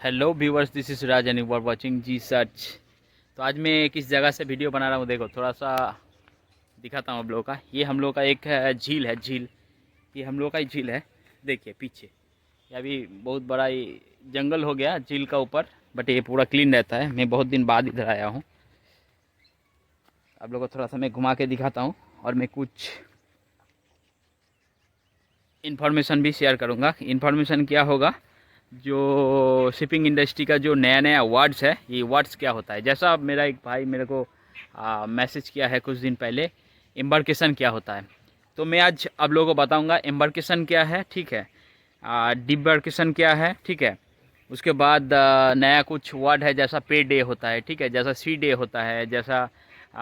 Hello viewers, this is Raj and you are watching G search. तो आज मैं किस जगह से वीडियो बना रहा हूँ, देखो थोड़ा सा दिखाता हूँ आप लोगों का। ये हम लोग का एक झील है, झील। ये हम लोग का ही झील है, देखिए पीछे। ये अभी बहुत बड़ा ये जंगल हो गया झील का ऊपर, बट ये पूरा क्लीन रहता है। मैं बहुत दिन बाद इधर आया हूँ। आप लोगों को थोड़ा सा मैं घुमा के दिखाता हूँ और मैं कुछ इन्फॉर्मेशन भी शेयर करूँगा। इन्फॉर्मेशन क्या होगा, जो शिपिंग इंडस्ट्री का जो नया नया वर्ड्स है, ये वर्ड्स क्या होता है। जैसा मेरा एक भाई मेरे को मैसेज किया है कुछ दिन पहले, एम्बार्केशन क्या होता है, तो मैं आज आप लोगों को बताऊंगा एम्बार्केशन क्या है, ठीक है। डिबार्केशन क्या है, ठीक है। उसके बाद नया कुछ वर्ड है, जैसा पे डे होता है, ठीक है, जैसा सी डे होता है, जैसा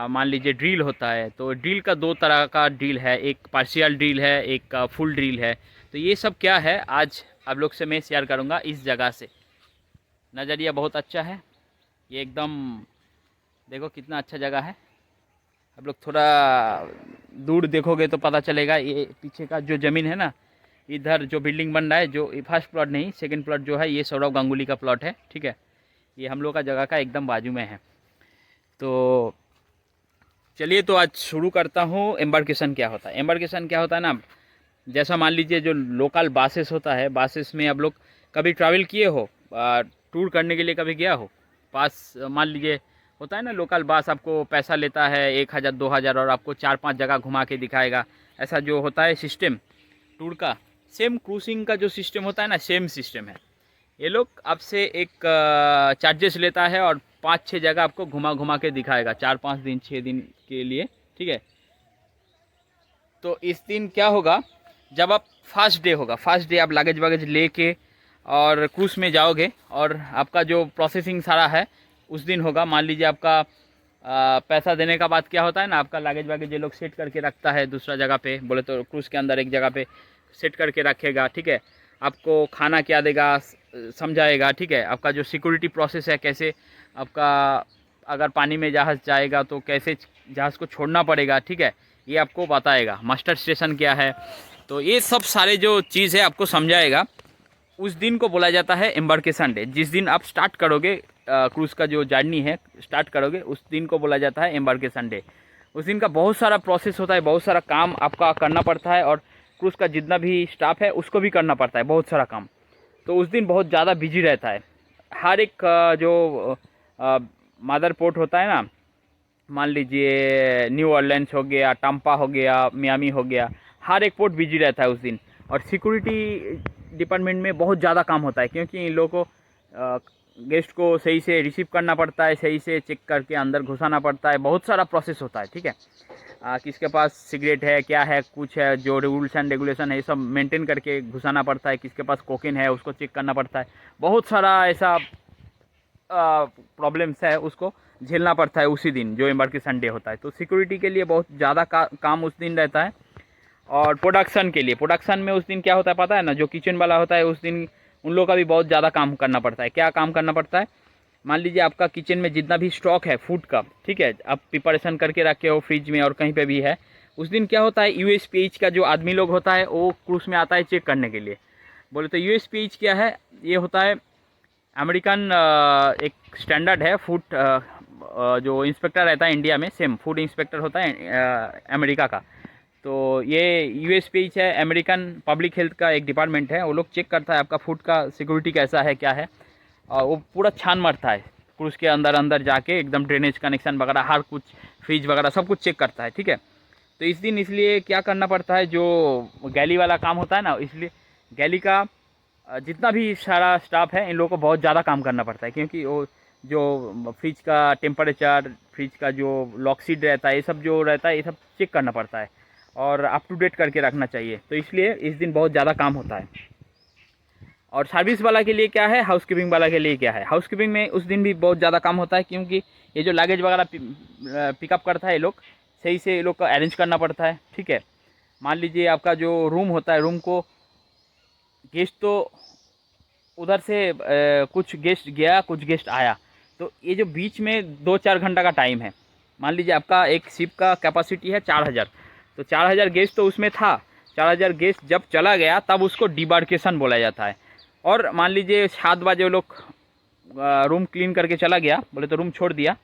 मान लीजिए ड्रिल होता है। तो ड्रिल का दो तरह का ड्रिल है, एक पार्शियल ड्रिल है, एक फुल ड्रिल है। तो ये सब क्या है आज आप लोग से मैं शेयर करूंगा इस जगह से। नज़रिया बहुत अच्छा है ये, एकदम देखो कितना अच्छा जगह है। आप लोग थोड़ा दूर देखोगे तो पता चलेगा। ये पीछे का जो ज़मीन है ना, इधर जो बिल्डिंग बन रहा है, जो फर्स्ट प्लॉट नहीं सेकंड प्लॉट जो है, ये सौरव गांगुली का प्लॉट है, ठीक है। ये हम लोग का जगह का एकदम बाजू में है। तो चलिए, तो आज शुरू करता हूँ। एम्बार्केशन क्या होता है। एम्बार्केशन क्या होता है ना, जैसा मान लीजिए जो लोकल बासेस होता है, बासेस में आप लोग कभी ट्रैवल किए हो, टूर करने के लिए कभी गया हो। पास मान लीजिए होता है ना, लोकल बास आपको पैसा लेता है 1,000 2,000 और आपको 4-5 जगह घुमा के दिखाएगा। ऐसा जो होता है सिस्टम टूर का, सेम क्रूजिंग का जो सिस्टम होता है ना, सेम सिस्टम है। ये लोग आपसे एक चार्जेस लेता है और 5-6 जगह आपको घुमा घुमा के दिखाएगा 4-5 दिन 6 दिन के लिए, ठीक है। तो इस दिन क्या होगा, जब आप फर्स्ट डे होगा, फर्स्ट डे आप लगेज वगेज लेके और क्रूज में जाओगे, और आपका जो प्रोसेसिंग सारा है उस दिन होगा। मान लीजिए आपका पैसा देने का बाद क्या होता है ना, आपका लगेज वगेज ये लोग सेट करके रखता है दूसरा जगह पे, बोले तो क्रूज के अंदर एक जगह पे सेट करके रखेगा, ठीक है। आपको खाना क्या देगा समझाएगा, ठीक है। आपका जो सिक्योरिटी प्रोसेस है, कैसे आपका अगर पानी में जहाज़ जाएगा तो कैसे जहाज़ को छोड़ना पड़ेगा, ठीक है, ये आपको बताएगा। मास्टर स्टेशन क्या है, तो ये सब सारे जो चीज़ है आपको समझाएगा। उस दिन को बोला जाता है एम्बार्केशन डे। जिस दिन आप स्टार्ट करोगे क्रूज़ का जो जर्नी है स्टार्ट करोगे, उस दिन को बोला जाता है एम्बार्केशन डे। उस दिन का बहुत सारा प्रोसेस होता है, बहुत सारा काम आपका करना पड़ता है, और क्रूज़ का जितना भी स्टाफ है उसको भी करना पड़ता है बहुत सारा काम। तो उस दिन बहुत ज़्यादा बिजी रहता है। हर एक जो मदर पोर्ट होता है ना, मान लीजिए न्यू ऑरलेंस हो गया, टाम्पा हो गया, मियामी हो गया, हर एक पोर्ट बिजी रहता है उस दिन। और सिक्योरिटी डिपार्टमेंट में बहुत ज़्यादा काम होता है, क्योंकि इन लोगों को गेस्ट को सही से रिसीव करना पड़ता है, सही से चेक करके अंदर घुसाना पड़ता है, बहुत सारा प्रोसेस होता है, ठीक है। किसके पास सिगरेट है, क्या है, कुछ है, जो रूल्स एंड रेगुलेशन है ये सब मेंटेन करके घुसाना पड़ता है। किसके पास कोकेन है उसको चेक करना पड़ता है। बहुत सारा ऐसा प्रॉब्लम्स है, उसको झेलना पड़ता है उसी दिन जो एम्बार्केशन डे होता है। तो सिक्योरिटी के लिए बहुत ज़्यादा काम उस दिन रहता है। और प्रोडक्शन के लिए, प्रोडक्शन में उस दिन क्या होता है पता है ना, जो किचन वाला होता है उस दिन उन लोगों का भी बहुत ज़्यादा काम करना पड़ता है। क्या काम करना पड़ता है, मान लीजिए आपका किचन में जितना भी स्टॉक है फूड का, ठीक है, आप प्रिपरेशन करके रखे हो फ्रिज में और कहीं पे भी है, उस दिन क्या होता है, यूएसपीएच का जो आदमी लोग होता है वो क्रूज में आता है चेक करने के लिए। बोले तो यूएसपीएच क्या है, ये होता है अमेरिकन एक स्टैंडर्ड है फूड, जो इंस्पेक्टर रहता है इंडिया में, सेम फूड इंस्पेक्टर होता है अमेरिका का। तो ये यूएसपीएच है, अमेरिकन पब्लिक हेल्थ का एक डिपार्टमेंट है। वो लोग चेक करता है आपका फूड का सिक्योरिटी कैसा है, क्या है, और वो पूरा छान मारता है क्रूज के अंदर अंदर जाके, एकदम ड्रेनेज कनेक्शन वगैरह हर कुछ, फ्रिज वगैरह सब कुछ चेक करता है, ठीक है। तो इस दिन इसलिए क्या करना पड़ता है, जो गैली वाला काम होता है ना, इसलिए गैली का जितना भी सारा स्टाफ है इन लोगों को बहुत ज़्यादा काम करना पड़ता है, क्योंकि वो जो फ्रिज का टेम्परेचर, फ्रिज का जो लॉक सीड रहता है, ये सब जो रहता है ये सब चेक करना पड़ता है और अप टू डेट करके रखना चाहिए। तो इसलिए इस दिन बहुत ज़्यादा काम होता है। और सर्विस वाला के लिए क्या है, हाउस कीपिंग वाला के लिए क्या है, हाउस कीपिंग में उस दिन भी बहुत ज़्यादा काम होता है, क्योंकि ये जो लगेज वगैरह पिकअप करता है ये लोग, सही से ये लोग का अरेंज करना पड़ता है, ठीक है। मान लीजिए आपका जो रूम होता है, रूम को गेस्ट तो उधर से कुछ गेस्ट गया कुछ गेस्ट आया, तो ये जो बीच में 2-4 घंटा का टाइम है। मान लीजिए आपका एक शिप का कैपेसिटी है 4,000, तो 4,000 गेस्ट तो उसमें था। 4,000 गेस्ट जब चला गया तब उसको डिबार्केशन बोला जाता है। और मान लीजिए 7 बजे वो लोग रूम क्लीन करके चला गया, बोले तो रूम छोड़ दिया,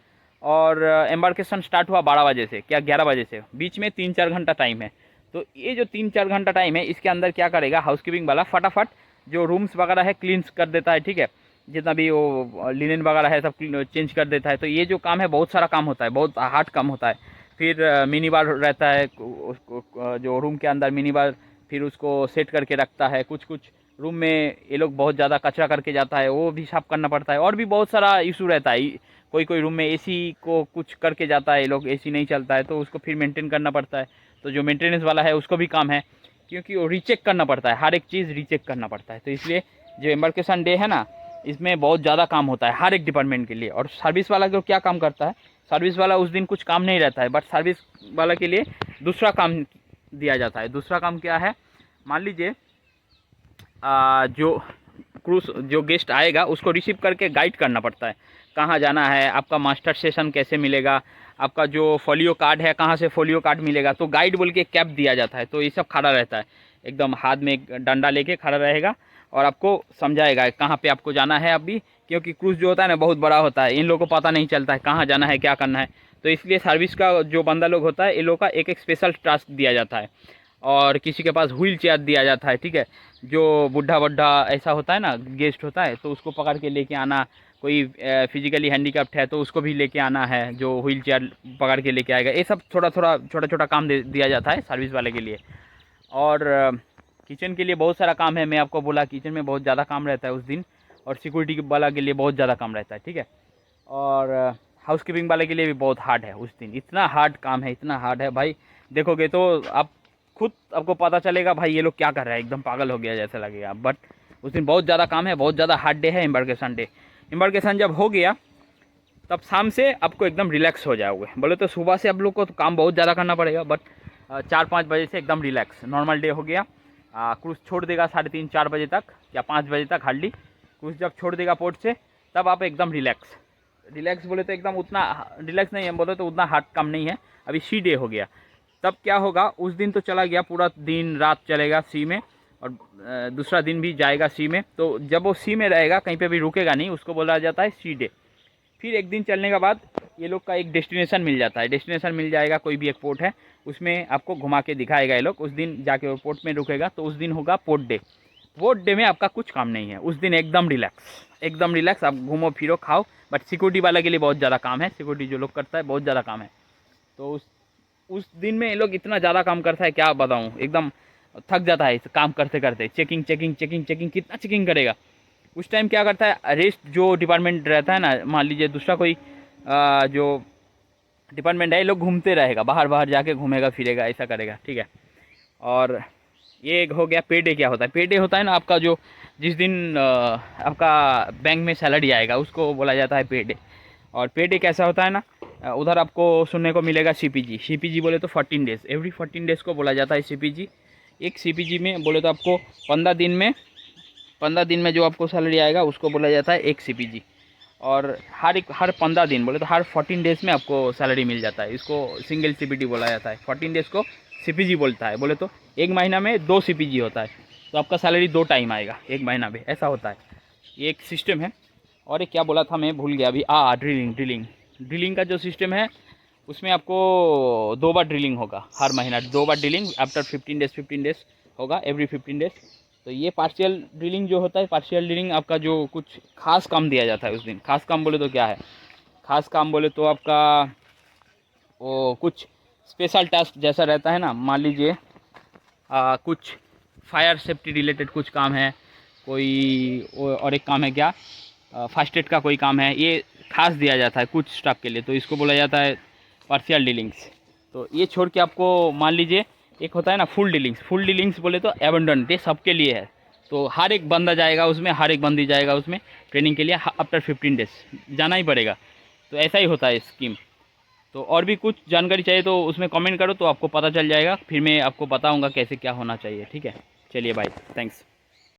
और एम्बार्केशन स्टार्ट हुआ 12 बजे से, क्या 11 बजे से, बीच में 3-4 घंटा टाइम है। तो ये जो 3-4 घंटा टाइम है, इसके अंदर क्या करेगा हाउसकीपिंग वाला, फटाफट जो रूम्स वगैरह है क्लीन्स कर देता है, ठीक है, जितना भी वो लिनन वगैरह है सब चेंज कर देता है। तो ये जो काम है बहुत सारा काम होता है, बहुत हार्ड काम होता है। फिर मिनी बार रहता है जो रूम के अंदर मिनी बार, फिर उसको सेट करके रखता है। कुछ कुछ रूम में ये लोग बहुत ज़्यादा कचरा करके जाता है, वो भी साफ करना पड़ता है, और भी बहुत सारा इशू रहता है। कोई कोई रूम में एसी को कुछ करके जाता है, ये लोग एसी नहीं चलता है, तो उसको फिर मेंटेन करना पड़ता है। तो जो मेंटेनेंस वाला है उसको भी काम है, क्योंकि वो रीचेक करना पड़ता है, हर एक चीज़ रीचेक करना पड़ता है। तो इसलिए जो एम्बार्केशन डे है ना, इसमें बहुत ज़्यादा काम होता है हर एक डिपार्टमेंट के लिए। और सर्विस वाला जो क्या काम करता है, सर्विस वाला उस दिन कुछ काम नहीं रहता है, बट सर्विस वाला के लिए दूसरा काम दिया जाता है। दूसरा काम क्या है, मान लीजिए जो क्रूज जो गेस्ट आएगा उसको रिसीव करके गाइड करना पड़ता है, कहाँ जाना है, आपका मास्टर सेशन कैसे मिलेगा, आपका जो फोलियो कार्ड है कहाँ से फोलियो कार्ड मिलेगा। तो गाइड बोल के कैप दिया जाता है। तो ये सब खड़ा रहता है, एकदम हाथ में एक डंडा लेके खड़ा रहेगा और आपको समझाएगा कहाँ पे आपको जाना है अभी, क्योंकि क्रूज जो होता है ना बहुत बड़ा होता है, इन लोगों को पता नहीं चलता है कहाँ जाना है क्या करना है। तो इसलिए सर्विस का जो बंदा लोग होता है, इन लोगों का एक एक स्पेशल टास्क दिया जाता है। और किसी के पास व्हील चेयर दिया जाता है, ठीक है, जो बुढ़ा बुढ़ा ऐसा होता है ना गेस्ट होता है, तो उसको पकड़ के लेके आना। कोई फिजिकली हैंडीकैप्ड है तो उसको भी लेके आना है, जो व्हील चेयर पकड़ के लेके आएगा। ये सब थोड़ा थोड़ा छोटा छोटा काम दिया जाता है सर्विस वाले के लिए। और किचन के लिए बहुत सारा काम है, मैं आपको बोला किचन में बहुत ज़्यादा काम रहता है उस दिन, और सिक्योरिटी वाला के लिए बहुत ज़्यादा काम रहता है, ठीक है। और हाउसकीपिंग वाले के लिए भी बहुत हार्ड है उस दिन, इतना हार्ड काम है, इतना हार्ड है भाई, देखोगे तो आप खुद आपको पता चलेगा भाई ये लोग क्या कर रहे हैं, एकदम पागल हो गया जैसा लगेगा। बट उस दिन बहुत ज़्यादा काम है, बहुत ज़्यादा हार्ड डे है एम्बार्केशन डे। एम्बार्केशन जब हो गया तब शाम से आपको एकदम रिलैक्स हो जाओगे। बोले तो सुबह से आप लोग को तो काम बहुत ज़्यादा करना पड़ेगा, बट 4-5 बजे से एकदम रिलैक्स, नॉर्मल डे हो गया। क्रूज छोड़ देगा 3:30-4 बजे तक या 5 बजे तक हार्डली। क्रूज जब छोड़ देगा पोर्ट से तब आप एकदम रिलैक्स। रिलैक्स बोले तो एकदम उतना रिलैक्स नहीं है, बोले तो उतना हार्ड काम नहीं है। अभी सी डे हो गया, तब क्या होगा, उस दिन तो चला गया, पूरा दिन रात चलेगा सी में, और दूसरा दिन भी जाएगा सी में। तो जब वो सी में रहेगा कहीं पे भी रुकेगा नहीं, उसको बोला जाता है सी डे। फिर एक दिन चलने के बाद ये लोग का एक डेस्टिनेशन मिल जाता है, डेस्टिनेशन मिल जाएगा, कोई भी एक पोर्ट है उसमें आपको घुमा के दिखाएगा ये लोग। उस दिन जाके वो पोर्ट में रुकेगा, तो उस दिन होगा पोर्ट डे। पोर्ट डे में आपका कुछ काम नहीं है, उस दिन एकदम रिलैक्स, एकदम रिलैक्स, आप घूमो फिरो खाओ। बट सिक्योरिटी वाला के लिए बहुत ज़्यादा काम है, सिक्योरिटी जो लोग करता है बहुत ज़्यादा काम है। तो उस दिन में ये लोग इतना ज़्यादा काम करता है क्या बताऊँ, एकदम थक जाता है इस काम करते करते। चेकिंग चेकिंग चेकिंग चेकिंग, कितना चेकिंग करेगा। उस टाइम क्या करता है, रेस्ट जो डिपार्टमेंट रहता है ना, मान लीजिए दूसरा कोई जो डिपार्टमेंट है, ये लोग घूमते रहेगा, बाहर बाहर जाके घूमेगा फिरेगा, ऐसा करेगा, ठीक है। और ये हो गया पे डे। क्या होता है पे डे, होता है ना आपका जो जिस दिन आपका बैंक में सैलरी आएगा उसको बोला जाता है पे डे। और पे डे कैसा होता है ना, उधर आपको सुनने को मिलेगा सीपीजी। सीपीजी बोले तो 14 डेज़, एवरी 14 डेज़ को बोला जाता है सीपीजी। एक सीपीजी में बोले तो आपको 15 दिन में जो आपको सैलरी आएगा उसको बोला जाता है एक सीपीजी। और हर 15 दिन बोले तो हर 14 डेज़ में आपको सैलरी मिल जाता है, इसको सिंगल सीपीटी बोला जाता है। 14 डेज़ को सीपीजी बोलता है। बोले तो एक महीना में 2 सीपीजी होता है, तो आपका सैलरी 2 टाइम आएगा एक महीना में, ऐसा होता है। ये एक सिस्टम है। और एक क्या बोला था मैं भूल गया अभी, ड्रिलिंग का जो सिस्टम है उसमें आपको 2 बार ड्रिलिंग होगा, हर महीना 2 बार ड्रिलिंग, आफ्टर 15 डेज़ होगा, एवरी 15 डेज़। तो ये पार्शियल ड्रिलिंग जो होता है, पार्शियल ड्रिलिंग आपका जो कुछ खास काम दिया जाता है उस दिन। खास काम बोले तो क्या है, खास काम बोले तो आपका वो कुछ स्पेशल टास्क जैसा रहता है ना, मान लीजिए कुछ फायर सेफ्टी रिलेटेड कुछ काम है, कोई और एक काम है क्या, फर्स्ट एड का कोई काम है, ये खास दिया जाता है कुछ स्टाफ के लिए, तो इसको बोला जाता है पार्शियल डीलिंग्स। तो ये छोड़ के आपको मान लीजिए एक होता है ना फुल डीलिंग्स बोले तो एबंडन, ये सबके लिए है। तो हर एक बंदा जाएगा उसमें, हर एक बंदी जाएगा उसमें ट्रेनिंग के लिए, आफ्टर 15 डेज़ जाना ही पड़ेगा। तो ऐसा ही होता है स्कीम। तो और भी कुछ जानकारी चाहिए तो उसमें कमेंट करो, तो आपको पता चल जाएगा, फिर मैं आपको बताऊंगा कैसे क्या होना चाहिए, ठीक है। चलिए बाय, थैंक्स।